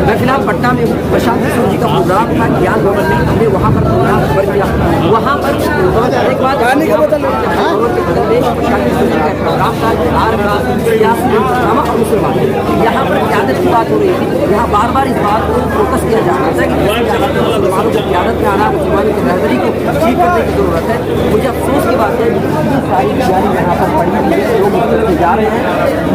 मैं फिलहाल पटना में हूँ। प्रशांत किशोर जी का प्रोग्राम था ज्ञान भवन में, हमने वहाँ पर प्रोग्राम कवर किया। वहाँ पर एक बात भवन के बगल में प्रशांत किशोर जी का प्रोग्राम था बिहार का सियासी ड्रामा और मुसलमान। यहाँ पर क़यादत की बात हो रही थी। यहाँ बार बार इस बात को फोकस किया जा रहा है कि मुसलमानों को क़यादत में आना, मुसलमानों की रहबरी को ठीक करने की ज़रूरत है। मुझे अफसोस की बात है कि सारी तैयारी यहाँ पर पड़ी हुई है, लोग निकल जा रहे हैं,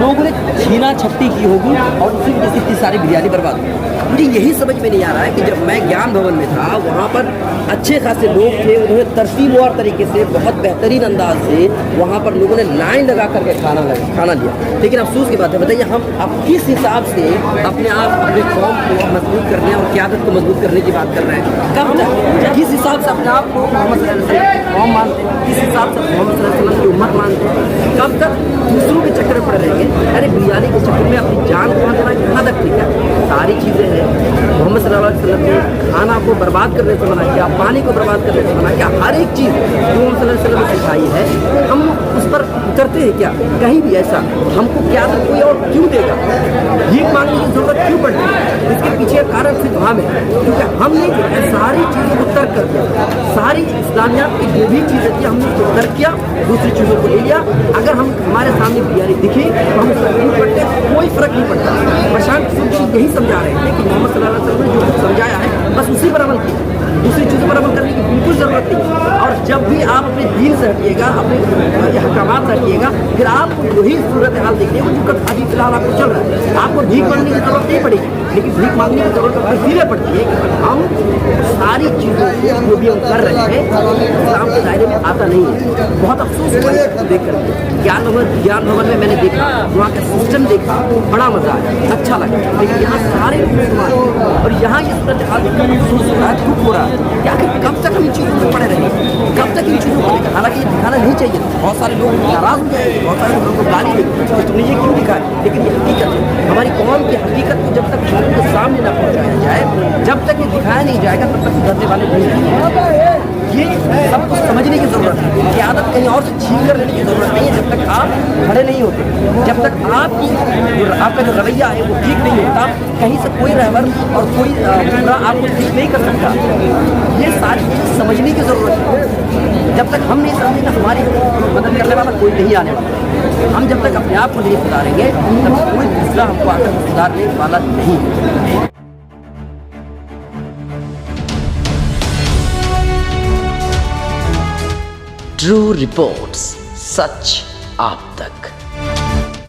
लोगों ने छीना छट्टी की होगी और उसी वजह से इतनी सारी बिरयानी बर्बाद हुई। मुझे यही समझ में नहीं आ रहा है कि जब मैं ज्ञान भवन में था, वहाँ पर अच्छे खासे लोग थे, उन्होंने तरतीबवार तरीके से बहुत बेहतरीन अंदाज से वहाँ पर लोगों ने लाइन लगा करके खाना लिया। लेकिन अफसोस की बात है, बताइए हम अब किस हिसाब से अपने आप अपने कौम को मजबूत करने और क़यादत को मजबूत करने की बात कर रहे हैं? कब तक किस हिसाब से अपने आप को मोहम्मद सल्लल्लाहु अलैहि वसल्लम की कौम मानते हैं, किस हिसाब से मोहम्मद सल्लल्लाहु अलैहि वसल्लम की उम्मत मानते हैं? कब तक दूसरों के चक्कर में पड़े रहेंगे? अरे बिरयानी के चक्कर में अपनी जान कहाँ देना, कहाँ तक ठीक है? सारी चीज़ें हैं। मोहम्मद सल्लल्लाहु अलैहि वसल्लम ने खाना को बर्बाद करने से मना किया, पानी को बर्बाद करने से मना किया। हर एक चीज़ जो मोहम्मद सल्लल्लाहु अलैहि वसल्लम ने सिखाई है, हम उस पर उतरते हैं क्या? कहीं भी ऐसा हमको क्या कोई और क्यों देगा? भीख मांगने की जरूरत क्यों पड़ती है? इसके पीछे कारण सिर्फ हम है, क्योंकि हमने सारी चीज़ों को तर्क कर दिया। सारी इस्लामियात की जो भी चीज़ें थी हमने उसको तर्क किया, दूसरी चीज़ों को ले लिया। अगर हम हमारे सामने बिरयानी दिखी तो हम उसका नहीं पड़ते, कोई फर्क नहीं पड़ता। प्रशांत किशोर जी यही समझा रहे हैं कि मोहम्मद सल्लल्लाहु अलैहि वसल्लम ने जो कुछ समझाया है बस उसी पर अमल किया, दूसरी चीज़ों पर अमल करने की बिल्कुल ज़रूरत नहीं। और जब भी आप अपने दीन से हटिएगा, अपने अहकामात से हटिएगा, फिर आपको वही सूरत हाल देखिए जो अभी फिलहाल आपको चल रहा है। आपको भीख मांगने की जरूरत नहीं पड़ेगी, लेकिन भीख मांगने की जरूरत इसीलिए पड़ती है कि हम सारी चीज़ों को जो भी हम कर रहे हैं इस्लाम के दायरे में आता नहीं है। बहुत अफसोस हुआ देख कर। ज्ञान भवन में मैंने देखा, वहाँ का सिस्टम देखा, बड़ा मज़ा आया, अच्छा लगा। लेकिन यहाँ सारे मुसलमान और यहाँ ये सूरत हाल महसूस हो रहा है, दुख हो रहा है कि आखिर कब तक हम इन चीज़ों में पड़े रहेंगे, कब तक इन चीज़ों को देखें? हालांकि ये दिखाना नहीं चाहिए। बहुत सारे लोग नाराज़ हो जाएंगे, बहुत सारे लोगों को गाली देंगे कि तुमने ये क्यों दिखाया। लेकिन ये हकीकत है, हमारी कौम की हकीकत को जब तक लोगों के सामने न पहुँचाया जाए, जब तक ये दिखाया नहीं जाएगा, तब तक सुधरने वाले नहीं हैं। ये सब कुछ समझने की ज़रूरत है। क़यादत कहीं और से छीन कर लेने की ज़रूरत नहीं है। जब तक आप खड़े नहीं होते, जब तक आपका जो रवैया है वो ठीक नहीं होता, कहीं से कोई रहबर और कोई दूसरा आपको ठीक नहीं कर सकता। ये सारी चीज़ें समझने की ज़रूरत है। जब तक हम नहीं समझेंगे, हमारी मदद करने वाला कोई नहीं आने वाला। हम जब तक अपने आप को नहीं सुधारेंगे, तब कोई दूसरा हमको आकर सुधारने वाला नहीं है। ट्रू रिपोर्ट्स, सच आप तक।